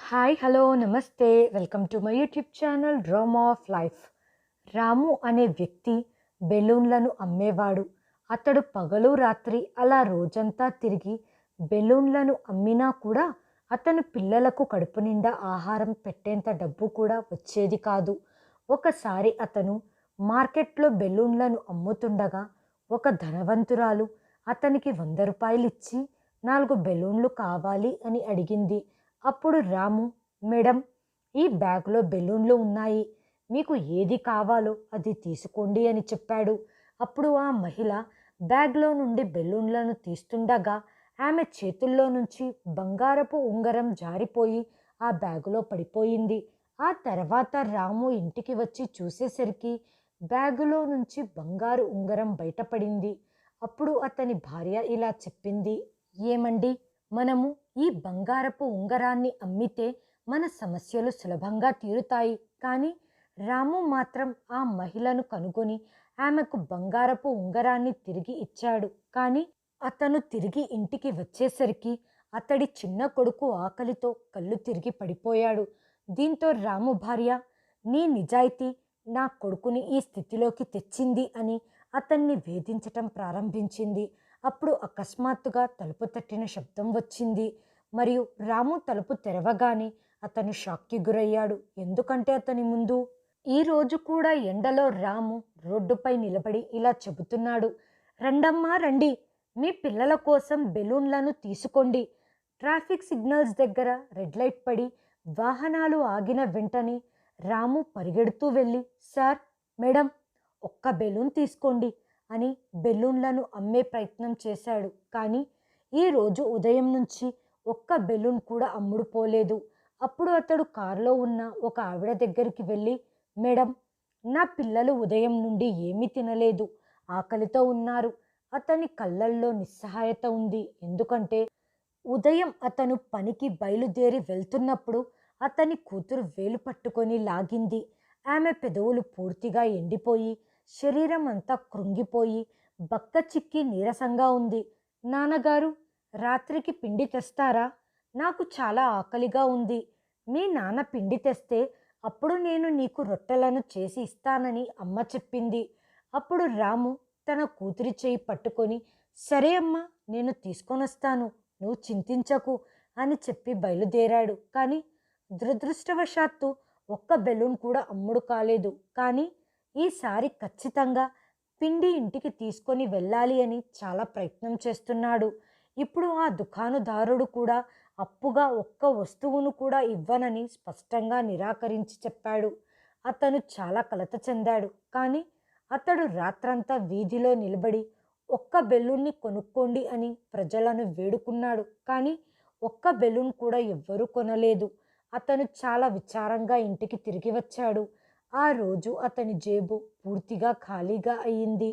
Hi hello నమస్తే welcome to my YouTube channel drama of life. Ramu అనే వ్యక్తి బెలూన్లను అమ్మేవాడు. అతడు పగలు రాత్రి అలా రోజంతా తిరిగి బెలూన్లను అమ్మినా కూడా అతను పిల్లలకు కడుపు నిండా ఆహారం పెట్టేంత డబ్బు కూడా వచ్చేది కాదు. ఒకసారి అతను మార్కెట్లో బెలూన్లను అమ్ముతుండగా ఒక ధనవంతురాలు అతనికి 100 రూపాయలు ఇచ్చి 4 బెలూన్లు కావాలి అని అడిగింది. అప్పుడు రాము, మేడం, ఈ బ్యాగ్లో బెలూన్లు ఉన్నాయి, మీకు ఏది కావాలో అది తీసుకోండి అని చెప్పాడు. అప్పుడు ఆ మహిళ బ్యాగ్లో నుండి బెలూన్లను తీస్తుండగా ఆమె చేతుల్లో నుంచి బంగారపు ఉంగరం జారిపోయి ఆ బ్యాగులో పడిపోయింది. ఆ తర్వాత రాము ఇంటికి వచ్చి చూసేసరికి బ్యాగులో నుంచి బంగారు ఉంగరం బయటపడింది. అప్పుడు అతని భార్య ఇలా చెప్పింది, ఏమండి, మనము ఈ బంగారపు ఉంగరాన్ని అమ్మితే మన సమస్యలు సులభంగా తీరుతాయి. కానీ రాము మాత్రం ఆ మహిళను కనుగొని ఆమెకు బంగారపు ఉంగరాన్ని తిరిగి ఇచ్చాడు. కానీ అతను తిరిగి ఇంటికి వచ్చేసరికి అతడి చిన్న కొడుకు ఆకలితో కళ్ళు తిరిగి పడిపోయాడు. దీంతో రాము భార్య, నీ నిజాయితీ నా కొడుకుని ఈ స్థితిలోకి తెచ్చింది అని అతన్ని వేధించటం ప్రారంభించింది. అప్పుడు అకస్మాత్తుగా తలుపు తట్టిన శబ్దం వచ్చింది మరియు రాము తలుపు తెరవగానే అతను షాక్కి గురయ్యాడు. ఎందుకంటే అతని ముందు ఈరోజు కూడా ఎండలో రాము రోడ్డుపై నిలబడి ఇలా చెబుతున్నాడు, రండమ్మా రండి, మీ పిల్లల కోసం బెలూన్లను తీసుకోండి. ట్రాఫిక్ సిగ్నల్స్ దగ్గర రెడ్ లైట్ పడి వాహనాలు ఆగిన వెంటనే రాము పరిగెడుతూ వెళ్ళి, సార్, మేడం, ఒక్క బెలూన్ తీసుకోండి అని బెలూన్లను అమ్మే ప్రయత్నం చేశాడు. కానీ ఈరోజు ఉదయం నుంచి ఒక్క బెలూన్ కూడా అమ్ముడుపోలేదు. అప్పుడు అతడు కారులో ఉన్న ఒక ఆవిడ దగ్గరికి వెళ్ళి, మేడం, నా పిల్లలు ఉదయం నుండి ఏమీ తినలేదు, ఆకలితో ఉన్నారు. అతని కళ్ళల్లో నిస్సహాయత ఉంది. ఎందుకంటే ఉదయం అతను పనికి బయలుదేరి వెళ్తున్నప్పుడు అతని కూతురు వేలు పట్టుకొని లాగింది. ఆమె పెదవులు పూర్తిగా ఎండిపోయి శరీరం అంతా కృంగిపోయి బక్క చిక్కి నీరసంగా ఉంది. నాన్నగారు, రాత్రికి పిండి తెస్తారా? నాకు చాలా ఆకలిగా ఉంది. మీ నాన్న పిండి తెస్తే అప్పుడు నేను నీకు రొట్టెలను చేసి ఇస్తానని అమ్మ చెప్పింది. అప్పుడు రాము తన కూతురి చేయి పట్టుకొని, సరే అమ్మా, నేను తీసుకొనొస్తాను, నువ్వు చింతించకు అని చెప్పి బయలుదేరాడు. కానీ దురదృష్టవశాత్తు ఒక్క బెలూన్ కూడా అమ్ముడు కాలేదు. కానీ ఈసారి ఖచ్చితంగా పిండి ఇంటికి తీసుకొని వెళ్ళాలి అని చాలా ప్రయత్నం చేస్తున్నాడు. ఇప్పుడు ఆ దుకాణదారుడు కూడా అప్పుగా ఒక్క వస్తువును కూడా ఇవ్వనని స్పష్టంగా నిరాకరించి చెప్పాడు. అతను చాలా కలత చెందాడు. కానీ అతడు రాత్రంతా వీధిలో నిలబడి ఒక్క బెలూన్ని కొనుక్కోండి అని ప్రజలను వేడుకున్నాడు. కానీ ఒక్క బెలూన్ కూడా ఎవ్వరూ కొనలేదు. అతను చాలా విచారంగా ఇంటికి తిరిగి వచ్చాడు. ఆ రోజు అతని జేబు పూర్తిగా ఖాళీగా అయ్యింది.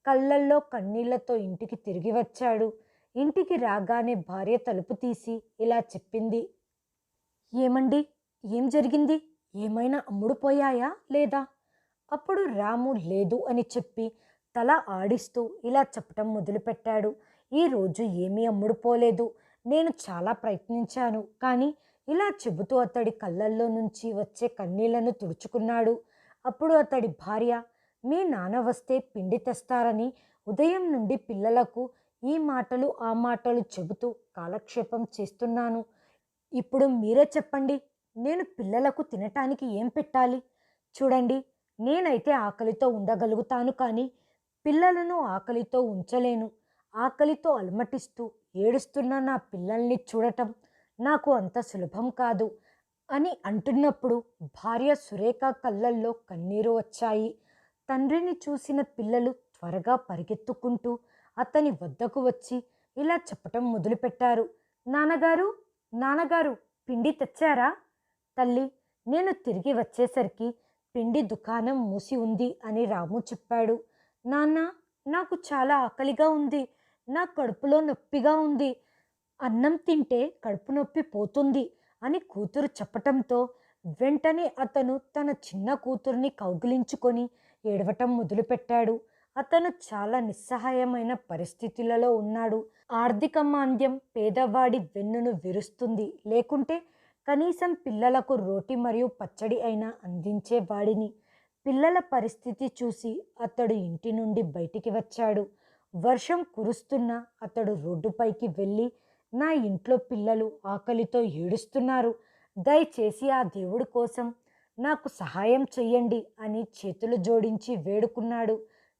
కళ్ళల్లో కన్నీళ్లతో ఇంటికి తిరిగి వచ్చాడు. ఇంటికి రాగానే భార్య తలుపు తీసి ఇలా చెప్పింది, ఏమండి, ఏం జరిగింది? ఏమైనా అమ్ముడుపోయాయా లేదా? అప్పుడు రాము లేదు అని చెప్పి తల ఆడిస్తూ ఇలా చెప్పటం మొదలుపెట్టాడు. ఈరోజు ఏమీ అమ్ముడుపోలేదు. నేను చాలా ప్రయత్నించాను. కానీ ఇలా చెబుతూ అతడి కళ్ళల్లో నుంచి వచ్చే కన్నీళ్లను తుడుచుకున్నాడు. అప్పుడు అతడి భార్య, మీ నాన్న వస్తే పిండి తెస్తారని ఉదయం నుండి పిల్లలకు ఈ మాటలు ఆ మాటలు చెబుతూ కాలక్షేపం చేస్తున్నాను. ఇప్పుడు మీరే చెప్పండి, నేను పిల్లలకు తినటానికి ఏం పెట్టాలి? చూడండి, నేనైతే ఆకలితో ఉండగలుగుతాను, కానీ పిల్లలను ఆకలితో ఉంచలేను. ఆకలితో అలమటిస్తూ ఏడుస్తున్న నా పిల్లల్ని చూడటం నాకు అంత సులభం కాదు అని అంటున్నప్పుడు భార్య సురేఖ కళ్ళల్లో కన్నీరు వచ్చాయి. తండ్రిని చూసిన పిల్లలు త్వరగా పరిగెత్తుకుంటూ అతని వద్దకు వచ్చి ఇలా చెప్పటం మొదలుపెట్టారు, నాన్నగారు, నాన్నగారు, పిండి తెచ్చారా? తల్లి, నేను తిరిగి వచ్చేసరికి పిండి దుకాణం మూసి ఉంది అని రాము చెప్పాడు. నాన్న, నాకు చాలా ఆకలిగా ఉంది, నా కడుపులో నొప్పిగా ఉంది, అన్నం తింటే కడుపు నొప్పి పోతుంది అని కూతురు చెప్పటంతో వెంటనే అతను తన చిన్న కూతుర్ని కౌగిలించుకొని ఏడవటం మొదలుపెట్టాడు. అతను చాలా నిస్సహాయమైన పరిస్థితులలో ఉన్నాడు. ఆర్థిక మాంద్యం పేదవాడి వెన్నును విరుస్తుంది, లేకుంటే కనీసం పిల్లలకు రోటి మరియు పచ్చడి అయినా అందించేవాడిని. పిల్లల పరిస్థితి చూసి అతడు ఇంటి నుండి బయటికి వచ్చాడు. వర్షం కురుస్తున్నా అతడు రోడ్డుపైకి వెళ్ళి, నా ఇంట్లో పిల్లలు ఆకలితో ఏడుస్తున్నారు, దయచేసి ఆ దేవుడి కోసం నాకు సహాయం చెయ్యండి అని చేతులు జోడించి వేడుకున్నాడు.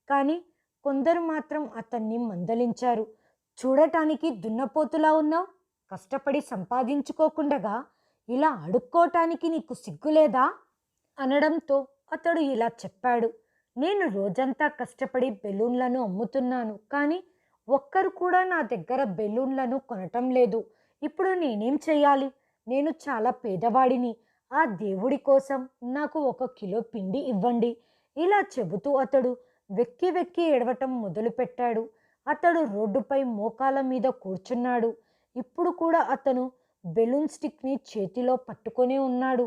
కానీ కొందరు మాత్రం అతన్ని మందలించారు. చూడటానికి దున్నపోతులా ఉన్నావు, కష్టపడి సంపాదించుకోకుండగా ఇలా అడుక్కోటానికి నీకు సిగ్గులేదా అనడంతో అతడు ఇలా చెప్పాడు. నేను రోజంతా కష్టపడి బెలూన్లను అమ్ముతున్నాను, కానీ ఒక్కరు కూడా నా దగ్గర బెలూన్లను కొనటం లేదు. ఇప్పుడు నేనేం చెయ్యాలి? నేను చాలా పేదవాడిని. ఆ దేవుడి కోసం నాకు 1 కిలో పిండి ఇవ్వండి. ఇలా చెబుతూ అతడు వెక్కి వెక్కి ఏడవటం మొదలుపెట్టాడు. అతడు రోడ్డుపై మోకాల మీద కూర్చున్నాడు. ఇప్పుడు కూడా అతను బెలూన్ స్టిక్ని చేతిలో పట్టుకొనే ఉన్నాడు.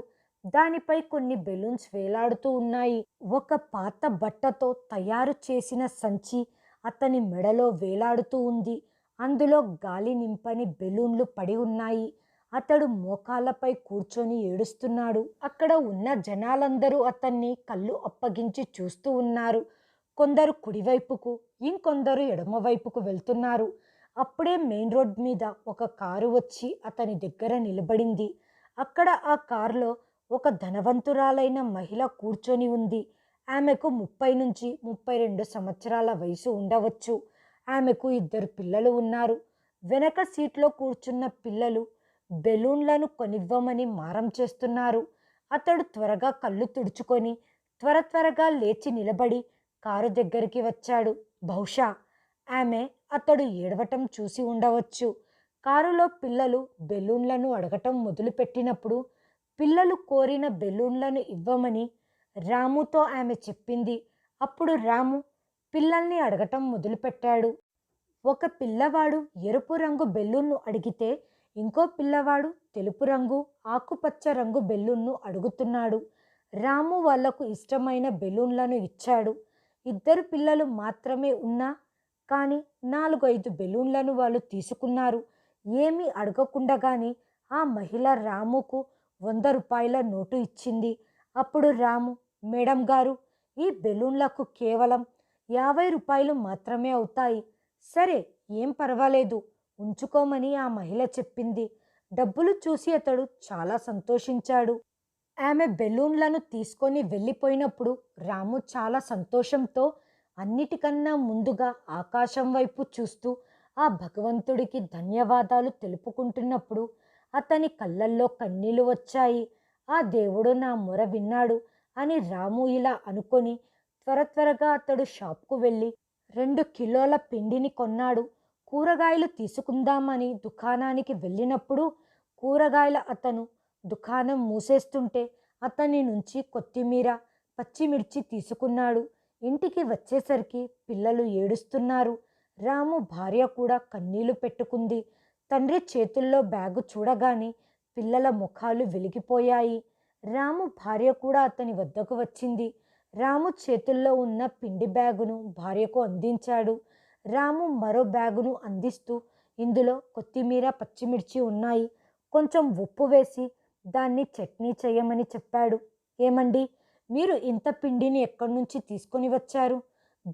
దానిపై కొన్ని బెలూన్స్ వేలాడుతూ ఉన్నాయి. ఒక పాత బట్టతో తయారు చేసిన సంచి అతని మెడలో వేలాడుతూ ఉంది. అందులో గాలి నింపని బెలూన్లు పడి ఉన్నాయి. అతడు మోకాళ్ళపై కూర్చొని ఏడుస్తున్నాడు. అక్కడ ఉన్న జనాలందరూ అతన్ని కళ్ళు అప్పగించి చూస్తూ ఉన్నారు. కొందరు కుడివైపుకు, ఇంకొందరు ఎడమవైపుకు వెళ్తున్నారు. అప్పుడే మెయిన్ రోడ్ మీద ఒక కారు వచ్చి అతని దగ్గర నిలబడింది. అక్కడ ఆ కారులో ఒక ధనవంతురాలైన మహిళ కూర్చొని ఉంది. ఆమెకు 30 నుంచి 32 సంవత్సరాల వయసు ఉండవచ్చు. ఆమెకు 2 పిల్లలు ఉన్నారు. వెనక సీట్లో కూర్చున్న పిల్లలు బెలూన్లను కొనివ్వమని మారం చేస్తున్నారు. అతడు త్వరగా కళ్ళు తుడుచుకొని త్వరగా లేచి నిలబడి కారు దగ్గరికి వచ్చాడు. బహుశా ఆమె అతడు ఏడవటం చూసి ఉండవచ్చు. కారులో పిల్లలు బెలూన్లను అడగటం మొదలుపెట్టినప్పుడు పిల్లలు కోరిన బెలూన్లను ఇవ్వమని రాముతో ఆమె చెప్పింది. అప్పుడు రాము పిల్లల్ని అడగటం మొదలుపెట్టాడు. ఒక పిల్లవాడు ఎరుపు రంగు బెలూన్ను అడిగితే ఇంకో పిల్లవాడు తెలుపు రంగు, ఆకుపచ్చ రంగు బెలూన్ను అడుగుతున్నాడు. రాము వాళ్లకు ఇష్టమైన బెలూన్లను ఇచ్చాడు. 2 పిల్లలు మాత్రమే ఉన్నా కానీ 4-5 బెలూన్లను వాళ్ళు తీసుకున్నారు. ఏమీ అడగకుండగానే ఆ మహిళ రాముకు 100 రూపాయల నోటు ఇచ్చింది. అప్పుడు రాము, మేడం గారు, ఈ బెలూన్లకు కేవలం 50 రూపాయలు మాత్రమే అవుతాయి. సరే, ఏం పర్వాలేదు, ఉంచుకోమని ఆ మహిళ చెప్పింది. డబ్బులు చూసి అతడు చాలా సంతోషించాడు. ఆమె బెలూన్లను తీసుకొని వెళ్ళిపోయినప్పుడు రాము చాలా సంతోషంతో అన్నిటికన్నా ముందుగా ఆకాశం వైపు చూస్తూ ఆ భగవంతుడికి ధన్యవాదాలు తెలుపుకుంటున్నప్పుడు అతని కళ్ళల్లో కన్నీళ్లు వచ్చాయి. ఆ దేవుడు నా మొర విన్నాడు అని రాము ఇలా అనుకొని త్వరగా అతడు షాప్కు వెళ్ళి 2 కిలోల పిండిని కొన్నాడు. కూరగాయలు తీసుకుందామని దుకాణానికి వెళ్ళినప్పుడు కూరగాయల అతను దుకాణం మూసేస్తుంటే అతని నుంచి కొత్తిమీర, పచ్చిమిర్చి తీసుకున్నాడు. ఇంటికి వచ్చేసరికి పిల్లలు ఏడుస్తున్నారు. రాము భార్య కూడా కన్నీళ్లు పెట్టుకుంది. తండ్రి చేతుల్లో బ్యాగు చూడగానే పిల్లల ముఖాలు వెలిగిపోయాయి. రాము భార్య కూడా అతని వద్దకు వచ్చింది. రాము చేతుల్లో ఉన్న పిండి బ్యాగును భార్యకు అందించాడు. రాము మరో బ్యాగును అందిస్తూ, ఇందులో కొత్తిమీర, పచ్చిమిర్చి ఉన్నాయి, కొంచెం ఉప్పు వేసి దాన్ని చట్నీ చేయమని చెప్పాడు. ఏమండి, మీరు ఇంత పిండిని ఎక్కడి నుంచి తీసుకొని వచ్చారు?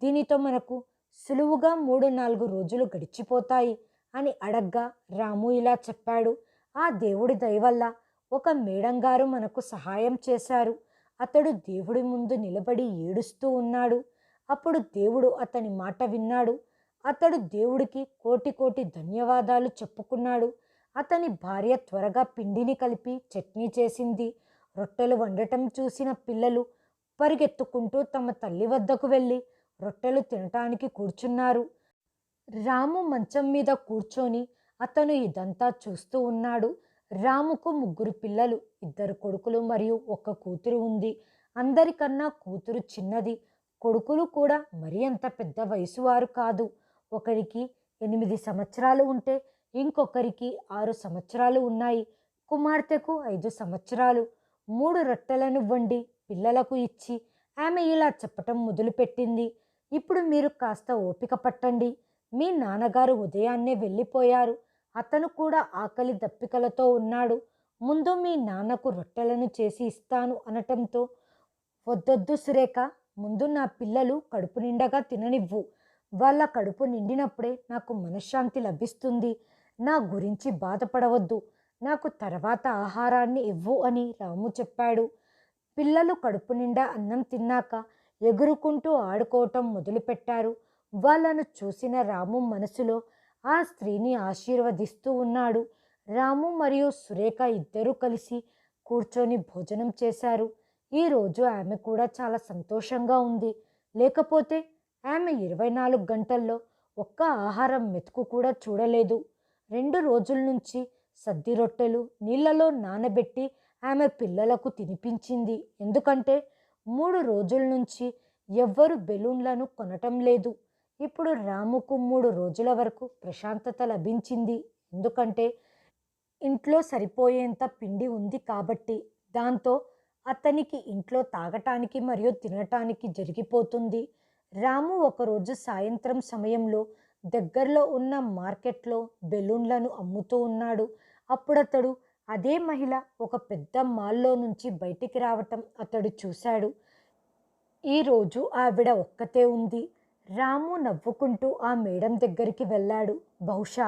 దీనితో మనకు సులువుగా 3-4 రోజులు గడిచిపోతాయి అని అడగ్గా రాము ఇలా చెప్పాడు. ఆ దేవుడి దయవల్ల ఒక మేడం గారు మనకు సహాయం చేశారు. అతడు దేవుడి ముందు నిలబడి ఏడుస్తూ ఉన్నాడు. అప్పుడు దేవుడు అతని మాట విన్నాడు. అతడు దేవుడికి కోటి ధన్యవాదాలు చెప్పుకున్నాడు. అతని భార్య త్వరగా పిండిని కలిపి చట్నీ చేసింది. రొట్టెలు వండటం చూసిన పిల్లలు పరిగెత్తుకుంటూ తమ తల్లి వద్దకు వెళ్ళి రొట్టెలు తినటానికి కూర్చున్నారు. రాము మంచం మీద కూర్చొని అతను ఇదంతా చూస్తూ ఉన్నాడు. రాముకు 3 పిల్లలు, 2 కొడుకులు మరియు 1 కూతురు ఉంది. అందరికన్నా కూతురు చిన్నది. కొడుకులు కూడా మరి అంత పెద్ద వయసు వారు కాదు. ఒకరికి 8 సంవత్సరాలు ఉంటే ఇంకొకరికి 6 సంవత్సరాలు ఉన్నాయి. కుమార్తెకు 5 సంవత్సరాలు. 3 రొట్టెలను వండి పిల్లలకు ఇచ్చి ఆమె ఇలా చెప్పటం మొదలుపెట్టింది. ఇప్పుడు మీరు కాస్త ఓపిక పట్టండి. మీ నాన్నగారు ఉదయాన్నే వెళ్ళిపోయారు. అతను కూడా ఆకలి దప్పికలతో ఉన్నాడు. ముందు మీ నాన్నకు రొట్టెలను చేసి ఇస్తాను అనటంతో, వద్దొద్దు సురేఖ, ముందు నా పిల్లలు కడుపు నిండగా తిననివ్వు. వాళ్ళ కడుపు నిండినప్పుడే నాకు మనశ్శాంతి లభిస్తుంది. నా గురించి బాధపడవద్దు. నాకు తర్వాత ఆహారాన్ని ఇవ్వు అని రాము చెప్పాడు. పిల్లలు కడుపు నిండా అన్నం తిన్నాక ఎగురుకుంటూ ఆడుకోవటం మొదలుపెట్టారు. వాళ్ళను చూసిన రాము మనసులో ఆ స్త్రీని ఆశీర్వదిస్తూ ఉన్నాడు. రాము మరియు సురేఖ ఇద్దరూ కలిసి కూర్చొని భోజనం చేశారు. ఈరోజు ఆమె కూడా చాలా సంతోషంగా ఉంది. లేకపోతే ఆమె 24 గంటల్లో ఒక్క ఆహారం మెతుకు కూడా చూడలేదు. 2 రోజుల నుంచి సద్ది రొట్టెలు నీళ్లలో నానబెట్టి ఆమె పిల్లలకు తినిపించింది. ఎందుకంటే 3 రోజుల నుంచి ఎవ్వరు బెలూన్లను కొనటం లేదు. ఇప్పుడు రాముకు 3 రోజుల వరకు ప్రశాంతత లభించింది. ఎందుకంటే ఇంట్లో సరిపోయేంత పిండి ఉంది కాబట్టి. దాంతో అతనికి ఇంట్లో తాగటానికి మరియు తినటానికి జరిగిపోతుంది. రాము ఒకరోజు సాయంత్రం సమయంలో దగ్గరలో ఉన్న మార్కెట్లో బెలూన్లను అమ్ముతూ ఉన్నాడు. అప్పుడతడు అదే మహిళ ఒక పెద్ద మాల్లో నుంచి బయటికి రావటం అతడు చూశాడు. ఈరోజు ఆవిడ ఒక్కతే ఉంది. రాము నవ్వుకుంటూ ఆ మేడం దగ్గరికి వెళ్ళాడు. బహుశా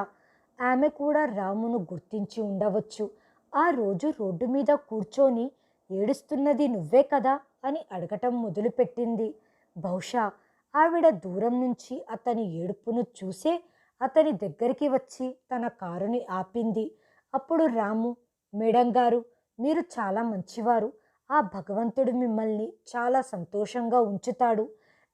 ఆమె కూడా రామును గుర్తించి ఉండవచ్చు. ఆ రోజు రోడ్డు మీద కూర్చొని ఏడుస్తున్నది నువ్వే కదా అని అడగటం మొదలుపెట్టింది. బహుశా ఆవిడ దూరం నుంచి అతని ఏడుపును చూసే అతని దగ్గరికి వచ్చి తన కారుని ఆపింది. అప్పుడు రాము, మేడం గారు, మీరు చాలా మంచివారు. ఆ భగవంతుడు మిమ్మల్ని చాలా సంతోషంగా ఉంచుతాడు.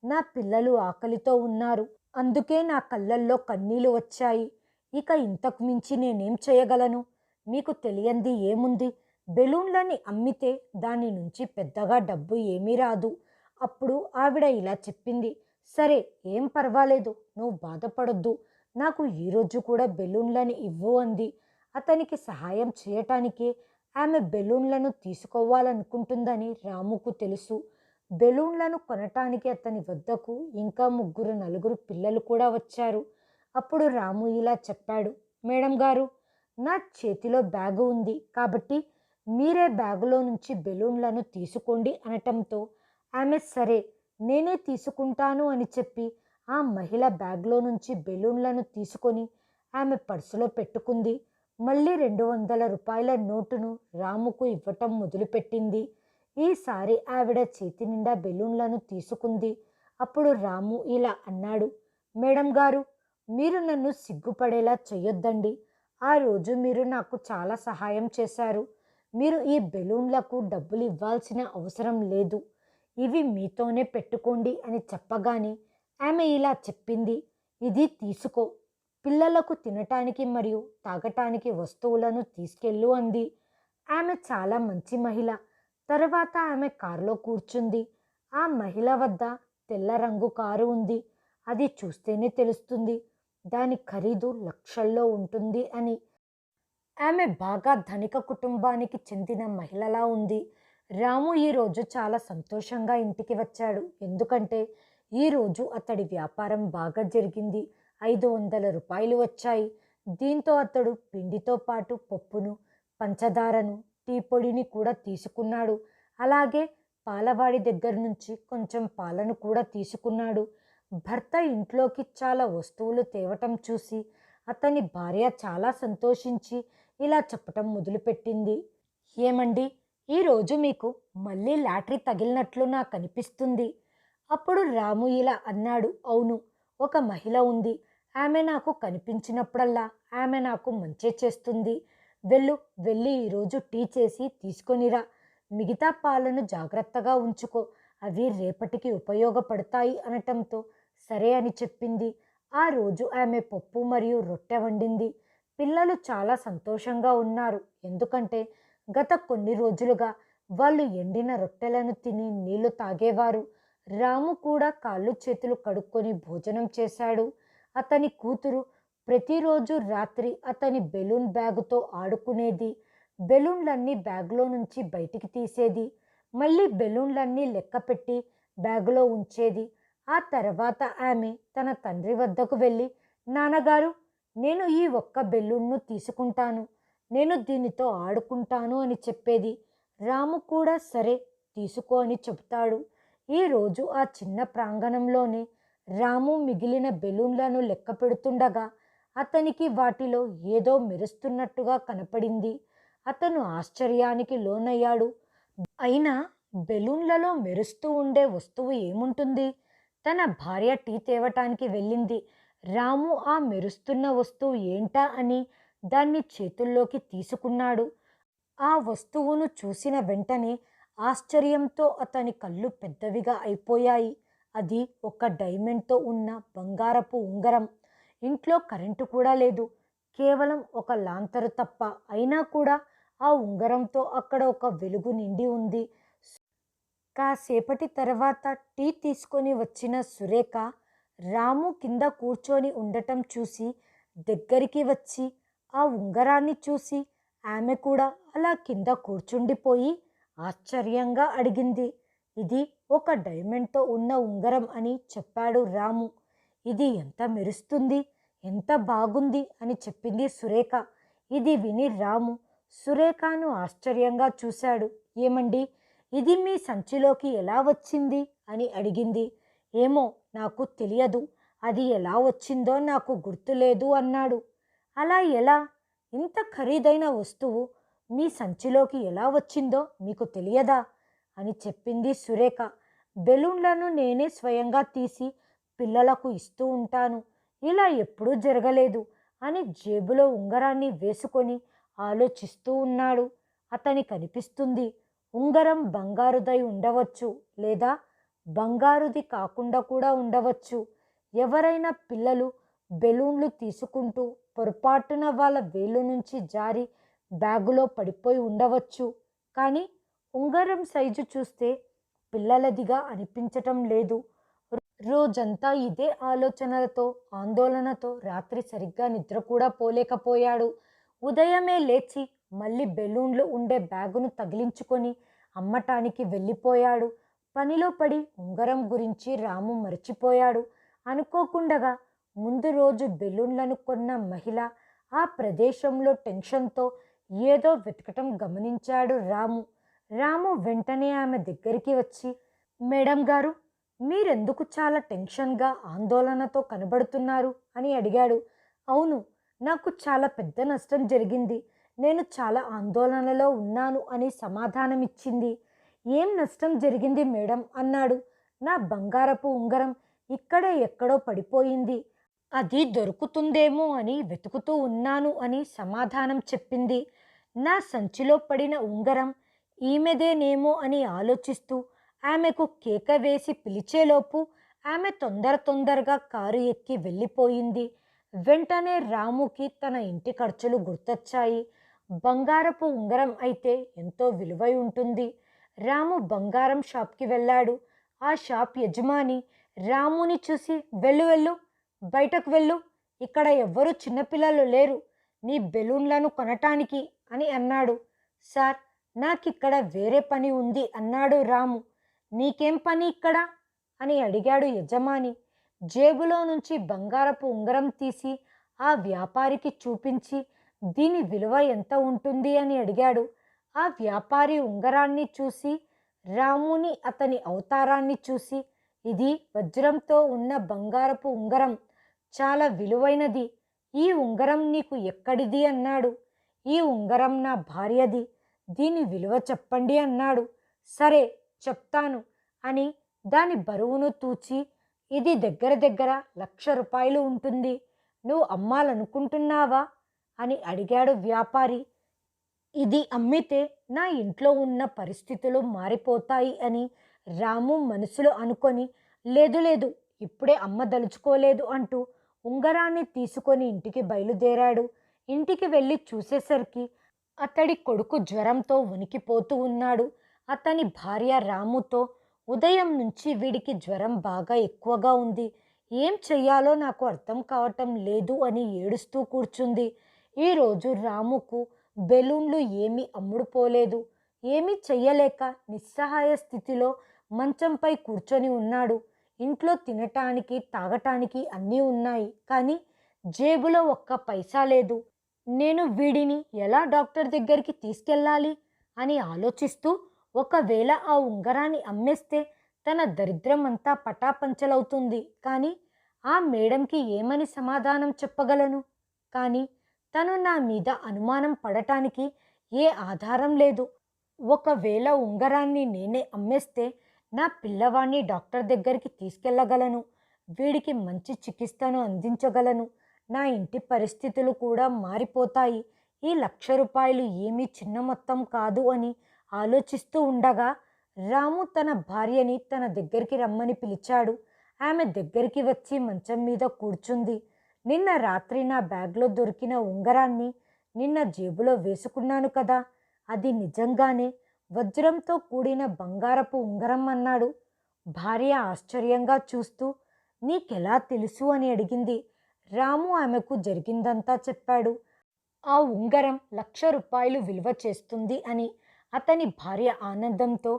నా పిల్లలు ఆకలితో ఉన్నారు. అందుకే నా కళ్ళల్లో కన్నీళ్లు వచ్చాయి. ఇక ఇంతకు మించి నేనేం చేయగలను? మీకు తెలియంది ఏముంది? బెలూన్లని అమ్మితే దాని నుంచి పెద్దగా డబ్బు ఏమీ రాదు. అప్పుడు ఆవిడ ఇలా చెప్పింది. సరే, ఏం పర్వాలేదు, నువ్వు బాధపడొద్దు. నాకు ఈరోజు కూడా బెలూన్లని ఇవ్వు అంది. అతనికి సహాయం చేయటానికే ఆమె బెలూన్లను తీసుకోవాలనుకుంటుందని రాముకు తెలుసు. బెలూన్లను కొనటానికి అతని వద్దకు ఇంకా 3-4 పిల్లలు కూడా వచ్చారు. అప్పుడు రాము ఇలా చెప్పాడు. మేడం గారు, నా చేతిలో బ్యాగు ఉంది కాబట్టి మీరే బ్యాగులో నుంచి బెలూన్లను తీసుకోండి అనటంతో ఆమె సరే, నేనే తీసుకుంటాను అని చెప్పి ఆ మహిళ బ్యాగ్లో నుంచి బెలూన్లను తీసుకొని ఆమె పర్సులో పెట్టుకుంది. మళ్ళీ 200 రూపాయల నోటును రాముకు ఇవ్వటం మొదలుపెట్టింది. ఈసారి ఆవిడ చేతి నిండా బెలూన్లను తీసుకుంది. అప్పుడు రాము ఇలా అన్నాడు. మేడం గారు, మీరు నన్ను సిగ్గుపడేలా చెయ్యొద్దండి. ఆ రోజు మీరు నాకు చాలా సహాయం చేశారు. మీరు ఈ బెలూన్లకు డబ్బులు ఇవ్వాల్సిన అవసరం లేదు. ఇవి మీతోనే పెట్టుకోండి అని చెప్పగానే ఆమె ఇలా చెప్పింది. ఇది తీసుకో. పిల్లలకు తినటానికి మరియు తాగటానికి వస్తువులను తీసుకెళ్ళు అంది. ఆమె చాలా మంచి మహిళ. తర్వాత ఆమె కారులో కూర్చుంది. ఆ మహిళ వద్ద తెల్ల రంగు కారు ఉంది. అది చూస్తేనే తెలుస్తుంది దాని ఖరీదు లక్షల్లో ఉంటుంది అని. ఆమె బాగా ధనిక కుటుంబానికి చెందిన మహిళలా ఉంది. రాము ఈరోజు చాలా సంతోషంగా ఇంటికి వచ్చాడు. ఎందుకంటే ఈరోజు అతడి వ్యాపారం బాగా జరిగింది. 500 రూపాయలు వచ్చాయి. దీంతో అతడు పిండితో పాటు పప్పును, పంచదారను, టీ పొడిని కూడా తీసుకున్నాడు. అలాగే పాలవాడి దగ్గర నుంచి కొంచెం పాలను కూడా తీసుకున్నాడు. భర్త ఇంట్లోకి చాలా వస్తువులు తేవటం చూసి అతని భార్య చాలా సంతోషించి ఇలా చెప్పటం మొదలుపెట్టింది. ఏమండి, ఈరోజు మీకు మళ్ళీ లాటరీ తగిలినట్లు నాకు అనిపిస్తుంది. అప్పుడు రాము ఇలా అన్నాడు. అవును, ఒక మహిళ ఉంది. ఆమె నాకు కనిపించినప్పుడల్లా ఆమె నాకు మంచే చేస్తుంది. వెళ్ళి ఈరోజు టీ చేసి తీసుకొనిరా. మిగతా పాలను జాగ్రత్తగా ఉంచుకో, అవి రేపటికి ఉపయోగపడతాయి అనటంతో సరే అని చెప్పింది. ఆ రోజు ఆమె పప్పు మరియు రొట్టె వండింది. పిల్లలు చాలా సంతోషంగా ఉన్నారు. ఎందుకంటే గత కొన్ని రోజులుగా వాళ్ళు ఎండిన రొట్టెలను తిని నీళ్లు తాగేవారు. రాము కూడా కాళ్ళు చేతులు కడుక్కొని భోజనం చేశాడు. అతని కూతురు ప్రతిరోజు రాత్రి అతని బెలూన్ బ్యాగుతో ఆడుకునేది. బెలూన్లన్నీ బ్యాగులో నుంచి బయటికి తీసేది. మళ్ళీ బెలూన్లన్నీ లెక్కపెట్టి బ్యాగులో ఉంచేది. ఆ తర్వాత ఆమె తన తండ్రి వద్దకు వెళ్ళి, నాన్నగారు, నేను ఈ ఒక్క బెలూన్ను తీసుకుంటాను. నేను దీనితో ఆడుకుంటాను అని చెప్పేది. రాము కూడా సరే తీసుకో అని చెబుతాడు. ఈరోజు ఆ చిన్న ప్రాంగణంలోనే రాము మిగిలిన బెలూన్లను లెక్క పెడుతుండగా అతనికి వాటిలో ఏదో మెరుస్తున్నట్టుగా కనపడింది. అతను ఆశ్చర్యానికి లోనయ్యాడు. అయినా బెలూన్లలో మెరుస్తూ ఉండే వస్తువు ఏముంటుంది? తన భార్య టీ తేవటానికి వెళ్ళింది. రాము ఆ మెరుస్తున్న వస్తువు ఏంటా అని దాన్ని చేతుల్లోకి తీసుకున్నాడు. ఆ వస్తువును చూసిన వెంటనే ఆశ్చర్యంతో అతని కళ్ళు పెద్దవిగా అయిపోయాయి. అది ఒక డైమండ్తో ఉన్న బంగారపు ఉంగరం. ఇంట్లో కరెంటు కూడా లేదు. కేవలం ఒక లాంతరు తప్ప. అయినా కూడా ఆ ఉంగరంతో అక్కడ ఒక వెలుగు నిండి ఉంది. కాసేపటి తర్వాత టీ తీసుకొని వచ్చిన సురేఖ రాము కింద కూర్చొని ఉండటం చూసి దగ్గరికి వచ్చి ఆ ఉంగరాన్ని చూసి ఆమె కూడా అలా కింద కూర్చుండిపోయి ఆశ్చర్యంగా అడిగింది. ఇది ఒక డైమండ్తో ఉన్న ఉంగరం అని చెప్పాడు రాము. ఇది ఎంత మెరుస్తుంది, ఎంత బాగుంది అని చెప్పింది సురేఖ. ఇది విని రాము సురేఖను ఆశ్చర్యంగా చూశాడు. ఏమండి, ఇది మీ సంచిలోకి ఎలా వచ్చింది అని అడిగింది. ఏమో నాకు తెలియదు, అది ఎలా వచ్చిందో నాకు గుర్తులేదు అన్నాడు. అలా ఎలా? ఇంత ఖరీదైన వస్తువు మీ సంచిలోకి ఎలా వచ్చిందో మీకు తెలియదా అని చెప్పింది సురేఖ. బెలూన్లను నేనే స్వయంగా తీసి పిల్లలకు ఇస్తూ ఉంటాను. ఇలా ఎప్పుడూ జరగలేదు అని జేబులో ఉంగరాన్ని వేసుకొని ఆలోచిస్తూ ఉన్నాడు. అతనికి అనిపిస్తుంది, ఉంగరం బంగారుదై ఉండవచ్చు, లేదా బంగారుది కాకుండా కూడా ఉండవచ్చు. ఎవరైనా పిల్లలు బెలూన్లు తీసుకుంటూ పొరపాటున వాళ్ళ వేలు నుంచి జారి బ్యాగులో పడిపోయి ఉండవచ్చు. కానీ ఉంగరం సైజు చూస్తే పిల్లలదిగా అనిపించటం లేదు. రోజంతా ఇదే ఆలోచనలతో ఆందోళనతో రాత్రి సరిగ్గా నిద్ర కూడా పోలేకపోయాడు. ఉదయమే లేచి మళ్ళీ బెలూన్లు ఉండే బ్యాగును తగిలించుకొని అమ్మటానికి వెళ్ళిపోయాడు. పనిలో పడి ఉంగరం గురించి రాము మర్చిపోయాడు. అనుకోకుండగా ముందు రోజు బెలూన్లను కొన్న మహిళ ఆ ప్రదేశంలో టెన్షన్తో ఏదో వెతకటం గమనించాడు రాము. రాము వెంటనే ఆమె దగ్గరికి వచ్చి, మేడం గారు, మీరెందుకు చాలా టెన్షన్గా ఆందోళనతో కనబడుతున్నారు అని అడిగాడు. అవును, నాకు చాలా పెద్ద నష్టం జరిగింది, నేను చాలా ఆందోళనలో ఉన్నాను అని సమాధానమిచ్చింది. ఏం నష్టం జరిగింది మేడం అన్నాడు. నా బంగారపు ఉంగరం ఇక్కడే ఎక్కడో పడిపోయింది, అది దొరుకుతుందేమో అని వెతుకుతూ ఉన్నాను అని సమాధానం చెప్పింది. నా సంచిలో పడిన ఉంగరం ఈమెదేనేమో అని ఆలోచిస్తూ ఆమెకు కేక వేసి పిలిచేలోపు ఆమె తొందరగా కారు ఎక్కి వెళ్ళిపోయింది. వెంటనే రాముకి తన ఇంటి ఖర్చులు గుర్తొచ్చాయి. బంగారపు ఉంగరం అయితే ఎంతో విలువై ఉంటుంది. రాము బంగారం షాప్కి వెళ్ళాడు. ఆ షాప్ యజమాని రాముని చూసి, వెళ్ళు వెళ్ళు, బయటకు వెళ్ళు, ఇక్కడ ఎవ్వరూ చిన్నపిల్లలు లేరు నీ బెలూన్లను కొనటానికి అని అన్నాడు. సార్, నాకిక్కడ వేరే పని ఉంది అన్నాడు రాము. నీకేం పని ఇక్కడ అని అడిగాడు యజమాని. జేబులో నుంచి బంగారపు ఉంగరం తీసి ఆ వ్యాపారికి చూపించి, దీని విలువ ఎంత ఉంటుంది అని అడిగాడు. ఆ వ్యాపారి ఉంగరాన్ని చూసి, రాముని అతని అవతారాన్ని చూసి, ఇది వజ్రంతో ఉన్న బంగారపు ఉంగరం, చాలా విలువైనది. ఈ ఉంగరం నీకు ఎక్కడిది అన్నాడు. ఈ ఉంగరం నా భార్యది, దీని విలువ చెప్పండి అన్నాడు. సరే చెప్తాను అని దాని బరువును తూచి, ఇది దగ్గర 1,00,000 రూపాయలు ఉంటుంది, నువ్వు అమ్మాలనుకుంటున్నావా అని అడిగాడు వ్యాపారి. ఇది అమ్మితే నా ఇంట్లో ఉన్న పరిస్థితులు మారిపోతాయి అని రాము మనసులో అనుకొని, లేదు లేదు, ఇప్పుడే అమ్మదలుచుకోలేదు అంటూ ఉంగరాన్ని తీసుకొని ఇంటికి బయలుదేరాడు. ఇంటికి వెళ్ళి చూసేసరికి అతడి కొడుకు జ్వరంతో వణికిపోతూ ఉన్నాడు. అతని భార్య రాముతో, ఉదయం నుంచి వీడికి జ్వరం బాగా ఎక్కువగా ఉంది, ఏం చెయ్యాలో నాకు అర్థం కావటం లేదు అని ఏడుస్తూ కూర్చుంది. ఈరోజు రాముకు బెలూన్లు ఏమీ అమ్ముడుపోలేదు. ఏమీ చెయ్యలేక నిస్సహాయ స్థితిలో మంచంపై కూర్చొని ఉన్నాడు. ఇంట్లో తినటానికి తాగటానికి అన్నీ ఉన్నాయి, కానీ జేబులో ఒక్క పైసా లేదు. నేను వీడిని ఎలా డాక్టర్ దగ్గరికి తీసుకెళ్ళాలి అని ఆలోచిస్తూ ఒకవేళ ఆ ఉంగరాన్ని అమ్మేస్తే తన దరిద్రం అంతా పటాపంచలవుతుంది. కానీ ఆ మేడంకి ఏమని సమాధానం చెప్పగలను? కానీ తను నా మీద అనుమానం పడటానికి ఏ ఆధారం లేదు. ఒకవేళ ఉంగరాన్ని నేనే అమ్మేస్తే నా పిల్లవాణ్ణి డాక్టర్ దగ్గరికి తీసుకెళ్ళగలను. వీడికి మంచి చికిత్సను అందించగలను. నా ఇంటి పరిస్థితులు కూడా మారిపోతాయి. ఈ ₹1,00,000 ఏమీ చిన్న మొత్తం కాదు అని ఆలోచిస్తూ ఉండగా రాము తన భార్యని తన దగ్గరికి రమ్మని పిలిచాడు. ఆమె దగ్గరికి వచ్చి మంచం మీద కూర్చుంది. నిన్న రాత్రి నా బ్యాగ్లో దొరికిన ఉంగరాన్ని నిన్న జేబులో వేసుకున్నాను కదా, అది నిజంగానే వజ్రంతో కూడిన బంగారపు ఉంగరం అన్నాడు. భార్య ఆశ్చర్యంగా చూస్తూ నీకెలా తెలుసు అని అడిగింది. రాము ఆమెకు జరిగిందంతా చెప్పాడు. ఆ ఉంగరం ₹1,00,000 విలువ చేస్తుంది అని. అతని భార్య ఆనందంతో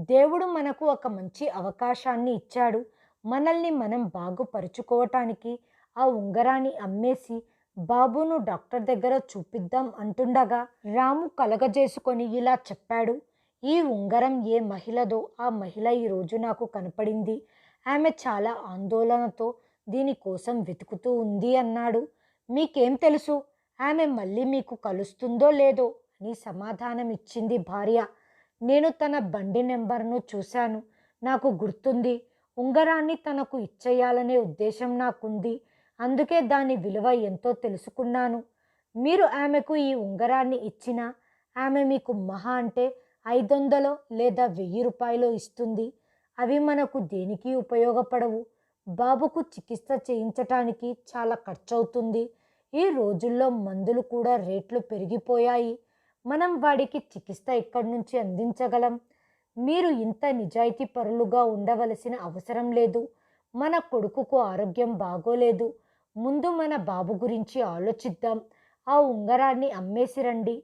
దేవుడు మనకు ఒక మంచి అవకాశాన్ని ఇచ్చాడు. మనల్ని మనం బాగుపరుచుకోవటానికి ఆ ఉంగరాన్ని అమ్మేసి బాబును డాక్టర్ దగ్గర చూపిద్దాం అంటుండగా రాము కలగజేసుకొని ఇలా చెప్పాడు. ఈ ఉంగరం ఏ మహిళదో ఆ మహిళ ఈరోజు నాకు కనపడింది. ఆమె చాలా ఆందోళనతో దీనికోసం వెతుకుతూ ఉంది అన్నాడు. మీకేం తెలుసు ఆమె మళ్ళీ మీకు కలుస్తుందో లేదో అని సమాధానం ఇచ్చింది భార్య. నేను తన బండి నెంబర్ను చూశాను. నాకు గుర్తుంది. ఉంగరాన్ని తనకు ఇచ్చేయాలనే ఉద్దేశం నాకుంది. అందుకే దాని విలువ ఎంతో తెలుసుకున్నాను. మీరు ఆమెకు ఈ ఉంగరాన్ని ఇచ్చినా ఆమె మీకు మహా అంటే 500 లేదా ₹1,000 ఇస్తుంది. అవి మనకు దేనికి ఉపయోగపడవు. బాబుకు చికిత్స చేయించటానికి చాలా ఖర్చవుతుంది. ఈ రోజుల్లో మందులు కూడా రేట్లు పెరిగిపోయాయి. మనం వాడికి చికిత్స ఎక్కడి నుంచి అందించగలం? మీరు ఇంత నిజాయితీ పరులుగా ఉండవలసిన అవసరం లేదు. మన కొడుకుకు ఆరోగ్యం బాగోలేదు. ముందు మన బాబు గురించి ఆలోచిద్దాం. ఆ ఉంగరాన్ని అమ్మేసి రండి.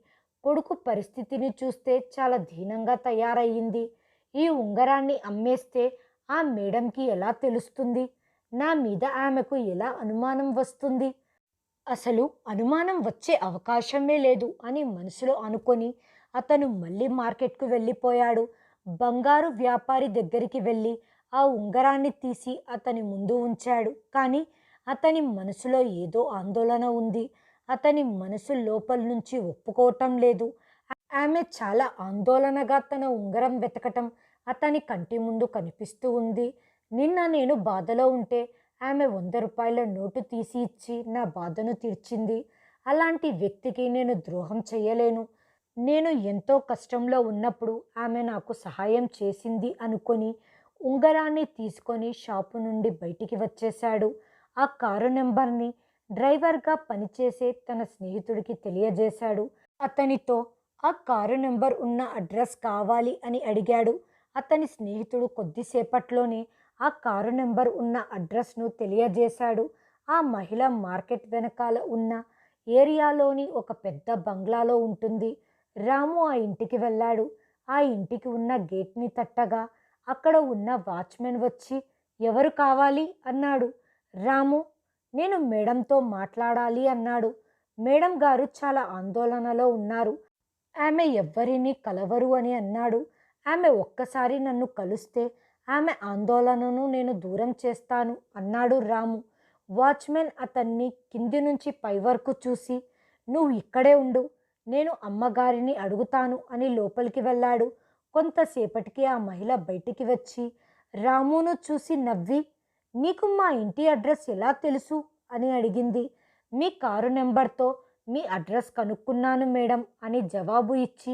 కొడుకు పరిస్థితిని చూస్తే చాలా దీనంగా తయారయ్యింది. ఈ ఉంగరాన్ని అమ్మేస్తే ఆ మేడంకి ఎలా తెలుస్తుంది? నా మీద ఆమెకు ఎలా అనుమానం వస్తుంది? అసలు అనుమానం వచ్చే అవకాశమే లేదు అని మనసులో అనుకొని అతను మళ్ళీ మార్కెట్కు వెళ్ళిపోయాడు. బంగారు వ్యాపారి దగ్గరికి వెళ్ళి ఆ ఉంగరాన్ని తీసి అతని ముందు ఉంచాడు. కానీ అతని మనసులో ఏదో ఆందోళన ఉంది. అతని మనసు లోపల నుంచి ఒప్పుకోవటం లేదు. ఆమె చాలా ఆందోళనగా తన ఉంగరం వెతకటం అతని కంటి ముందు కనిపిస్తూ ఉంది. నిన్న నేను బాధలో ఉంటే ఆమె ₹100 నోటు తీసి ఇచ్చి నా బాధను తీర్చింది. అలాంటి వ్యక్తికి నేను ద్రోహం చేయలేను. నేను ఎంతో కష్టంలో ఉన్నప్పుడు ఆమె నాకు సహాయం చేసింది అనుకొని ఉంగరాన్ని తీసుకొని షాపు నుండి బయటికి వచ్చేశాడు. ఆ కారు నెంబర్ని డ్రైవర్గా పనిచేసే తన స్నేహితుడికి తెలియజేశాడు. అతనితో ఆ కారు నెంబర్ ఉన్న అడ్రస్ కావాలి అని అడిగాడు. అతని స్నేహితుడు కొద్దిసేపట్లోనే ఆ కారు నెంబర్ ఉన్న అడ్రస్ను తెలియజేశాడు. ఆ మహిళ మార్కెట్ వెనకాల ఉన్న ఏరియాలోని ఒక పెద్ద బంగ్లాలో ఉంటుంది. రాము ఆ ఇంటికి వెళ్ళాడు. ఆ ఇంటికి ఉన్న గేట్ని తట్టగా అక్కడ ఉన్న వాచ్మెన్ వచ్చి ఎవరు కావాలి అన్నాడు. రాము నేను మేడంతో మాట్లాడాలి అన్నాడు. మేడం గారు చాలా ఆందోళనలో ఉన్నారు. ఆమె ఎవ్వరినీ కలవరు అని అన్నాడు. ఆమె ఒక్కసారి నన్ను కలిస్తే ఆమె ఆందోళనను నేను దూరం చేస్తాను అన్నాడు రాము. వాచ్మెన్ అతన్ని కింది నుంచి పై వరకు చూసి నువ్వు ఇక్కడే ఉండు, నేను అమ్మగారిని అడుగుతాను అని లోపలికి వెళ్ళాడు. కొంతసేపటికి ఆ మహిళ బయటికి వచ్చి రామును చూసి నవ్వి నీకు మా ఇంటి అడ్రస్ ఎలా తెలుసు అని అడిగింది. మీ కారు నెంబర్తో మీ అడ్రస్ కనుక్కున్నాను మేడం అని జవాబు ఇచ్చి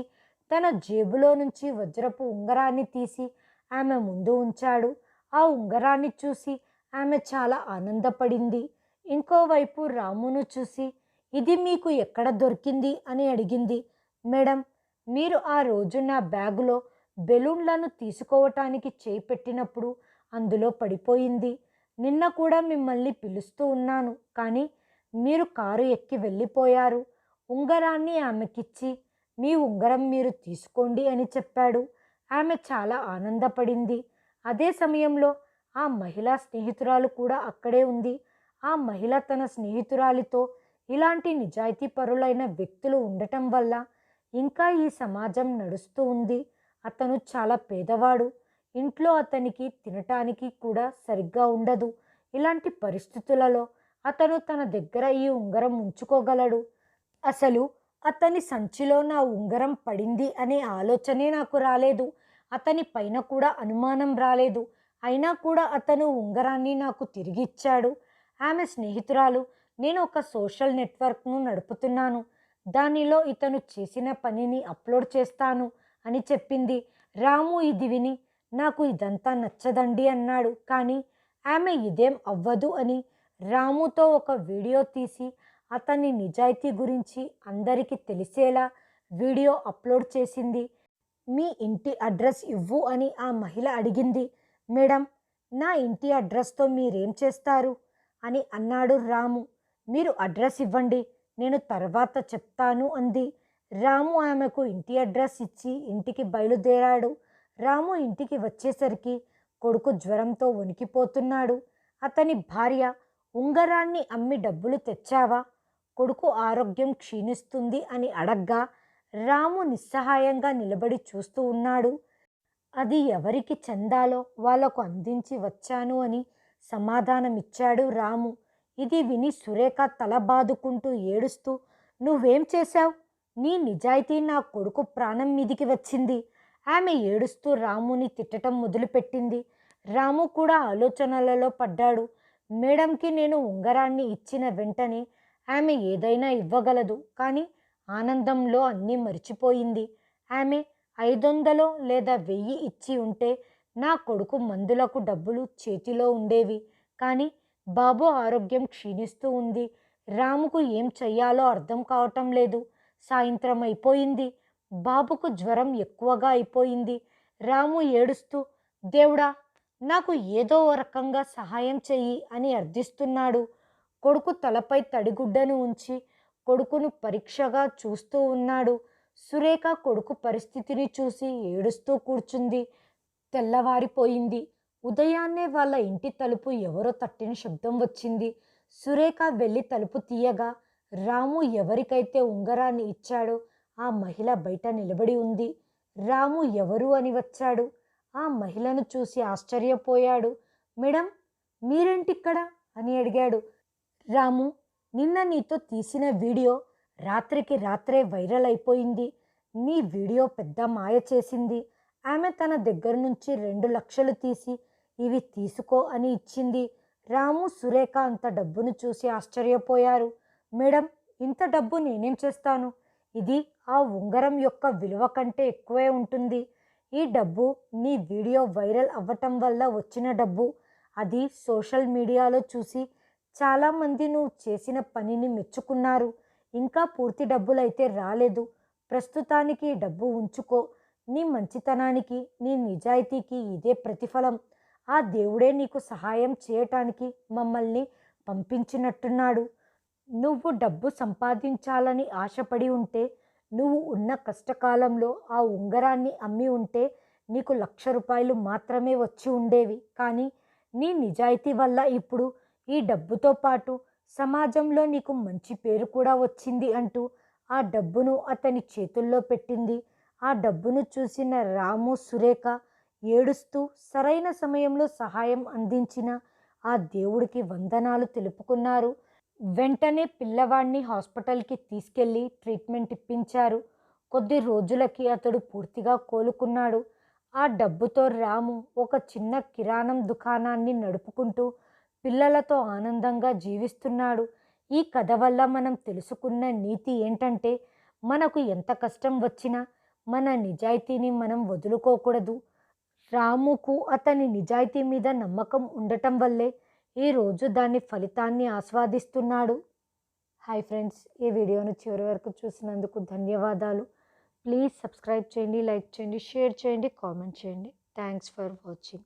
తన జేబులో నుంచి వజ్రపు ఉంగరాన్ని తీసి ఆమె ముందు ఉంచాడు. ఆ ఉంగరాన్ని చూసి ఆమె చాలా ఆనందపడింది. ఇంకోవైపు రామును చూసి ఇది మీకు ఎక్కడ దొరికింది అని అడిగింది. మేడం మీరు ఆ రోజు నా బ్యాగులో బెలూన్లను తీసుకోవటానికి చేయి పెట్టినప్పుడు అందులో పడిపోయింది. నిన్న కూడా మిమ్మల్ని పిలుస్తూ ఉన్నాను కానీ మీరు కారు ఎక్కి వెళ్ళిపోయారు. ఉంగరాన్ని ఆమెకిచ్చి మీ ఉంగరం మీరు తీసుకోండి అని చెప్పాడు. ఆమె చాలా ఆనందపడింది. అదే సమయంలో ఆ మహిళా స్నేహితురాలు కూడా అక్కడే ఉంది. ఆ మహిళ తన స్నేహితురాలితో ఇలాంటి నిజాయితీ పరులైన వ్యక్తులు ఉండటం వల్ల ఇంకా ఈ సమాజం నడుస్తూ ఉంది. అతను చాలా పేదవాడు. ఇంట్లో అతనికి తినటానికి కూడా సరిగ్గా ఉండదు. ఇలాంటి పరిస్థితులలో అతను తన దగ్గర ఈ ఉంగరం ఉంచుకోగలడు. అసలు అతని సంచిలో నా ఉంగరం పడింది అనే ఆలోచనే నాకు రాలేదు. అతని పైన కూడా అనుమానం రాలేదు. అయినా కూడా అతను ఉంగరాన్ని నాకు తిరిగిచ్చాడు. ఆమె స్నేహితురాలు, నేను ఒక సోషల్ నెట్వర్క్ను నడుపుతున్నాను, దానిలో ఇతను చేసిన పనిని అప్లోడ్ చేస్తాను అని చెప్పింది. రాము ఇది విని, నాకు ఇదంతా నచ్చదండి అన్నాడు. కానీ ఆమె ఇదేం అవ్వదు అని రాముతో ఒక వీడియో తీసి అతని నిజాయితీ గురించి అందరికీ తెలిసేలా వీడియో అప్లోడ్ చేసింది. మీ ఇంటి అడ్రస్ ఇవ్వు అని ఆ మహిళ అడిగింది. మేడం, నా ఇంటి అడ్రస్తో మీరేం చేస్తారు అని అన్నాడు రాము. మీరు అడ్రస్ ఇవ్వండి, నేను తర్వాత చెప్తాను అంది. రాము ఆమెకు ఇంటి అడ్రస్ ఇచ్చి ఇంటికి బయలుదేరాడు. రాము ఇంటికి వచ్చేసరికి కొడుకు జ్వరంతో వణికిపోతున్నాడు. అతని భార్య, ఉంగరాన్ని అమ్మి డబ్బులు తెచ్చావా? కొడుకు ఆరోగ్యం క్షీణిస్తుంది అని అడగ్గా రాము నిస్సహాయంగా నిలబడి చూస్తూ ఉన్నాడు. అది ఎవరికి చెందాలో వాళ్లకు అందించి వచ్చాను అని సమాధానమిచ్చాడు రాము. ఇది విని సురేఖ తల బాదుకుంటూ ఏడుస్తూ, నువ్వేం చేశావు? నీ నిజాయితీ నా కొడుకు ప్రాణం మీదికి వచ్చింది. ఆమె ఏడుస్తూ రాముని తిట్టడం మొదలుపెట్టింది. రాము కూడా ఆలోచనలలో పడ్డాడు. మేడంకి నేను ఉంగరాన్ని ఇచ్చిన వెంటనే ఆమె ఏదైనా ఇవ్వగలదు, కానీ ఆనందంలో అన్నీ మర్చిపోయింది. ఆమె 500 లేదా 1000 ఇచ్చి ఉంటే నా కొడుకు మందులకు డబ్బులు చేతిలో ఉండేవి. కానీ బాబు ఆరోగ్యం క్షీణిస్తూ ఉంది. రాముకు ఏం చెయ్యాలో అర్థం కావటం లేదు. సాయంత్రం అయిపోయింది. బాబుకు జ్వరం ఎక్కువగా అయిపోయింది. రాము ఏడుస్తూ, దేవుడా, నాకు ఏదో రకంగా సహాయం చెయ్యి అని అర్థిస్తున్నాడు. కొడుకు తలపై తడిగుడ్డను ఉంచి కొడుకును పరీక్షగా చూస్తూ ఉన్నాడు. సురేఖ కొడుకు పరిస్థితిని చూసి ఏడుస్తూ కూర్చుంది. తెల్లవారిపోయింది. ఉదయాన్నే వాళ్ళ ఇంటి తలుపు ఎవరో తట్టిన శబ్దం వచ్చింది. సురేఖ వెళ్ళి తలుపు తీయగా రాము ఎవరికైతే ఉంగరాన్ని ఇచ్చాడో ఆ మహిళ బయట నిలబడి ఉంది. రాము ఎవరు అని వచ్చాడు. ఆ మహిళను చూసి ఆశ్చర్యపోయాడు. మేడం, మీరేంటిక్కడ అని అడిగాడు. రాము, నిన్న నీతో తీసిన వీడియో రాత్రికి రాత్రే వైరల్ అయిపోయింది. నీ వీడియో పెద్ద మాయ చేసింది. ఆమె తన దగ్గర నుంచి 2 లక్షలు తీసి ఇవి తీసుకో అని ఇచ్చింది. రాము, సురేఖ అంత డబ్బును చూసి ఆశ్చర్యపోయారు. మేడం, ఇంత డబ్బు నేనేం చేస్తాను? ఇది ఆ ఉంగరం యొక్క విలువ కంటే ఎక్కువే ఉంటుంది. ఈ డబ్బు నీ వీడియో వైరల్ అవ్వటం వల్ల వచ్చిన డబ్బు. అది సోషల్ మీడియాలో చూసి చాలామంది నువ్వు చేసిన పనిని మెచ్చుకున్నారు. ఇంకా పూర్తి డబ్బులైతే రాలేదు. ప్రస్తుతానికి ఈ డబ్బు ఉంచుకో. నీ మంచితనానికి, నీ నిజాయితీకి ఇదే ప్రతిఫలం. ఆ దేవుడే నీకు సహాయం చేయటానికి మమ్మల్ని పంపించినట్టున్నాడు. నువ్వు డబ్బు సంపాదించాలని ఆశపడి ఉంటే, నువ్వు ఉన్న కష్టకాలంలో ఆ ఉంగరాన్ని అమ్మి ఉంటే నీకు 1,00,000 రూపాయలు మాత్రమే వచ్చి ఉండేవి. కానీ నీ నిజాయితీ వల్ల ఇప్పుడు ఈ డబ్బుతో పాటు సమాజంలో నీకు మంచి పేరు కూడా వచ్చింది అంటూ ఆ డబ్బును అతని చేతుల్లో పెట్టింది. ఆ డబ్బును చూసిన రాము, సురేఖ ఏడుస్తూ సరైన సమయంలో సహాయం అందించిన ఆ దేవుడికి వందనాలు తెలుపుకున్నారు. వెంటనే పిల్లవాడిని హాస్పిటల్కి తీసుకెళ్ళి ట్రీట్మెంట్ ఇప్పించారు. కొద్ది రోజులకి అతడు పూర్తిగా కోలుకున్నాడు. ఆ డబ్బుతో రాము ఒక చిన్న కిరాణం దుకాణాన్ని నడుపుకుంటూ పిల్లలతో ఆనందంగా జీవిస్తున్నాడు. ఈ కథ వల్ల మనం తెలుసుకున్న నీతి ఏంటంటే, మనకు ఎంత కష్టం వచ్చినా మన నిజాయితీని మనం వదులుకోకూడదు. రాముకు అతని నిజాయితీ మీద నమ్మకం ఉండటం వల్లే ఈరోజు దాని ఫలితాన్ని ఆస్వాదిస్తున్నాడు. హాయ్ ఫ్రెండ్స్, ఈ వీడియోను చివరి వరకు చూసినందుకు ధన్యవాదాలు. ప్లీజ్ సబ్స్క్రైబ్ చేయండి, లైక్ చేయండి, షేర్ చేయండి, కామెంట్ చేయండి. Thanks for watching.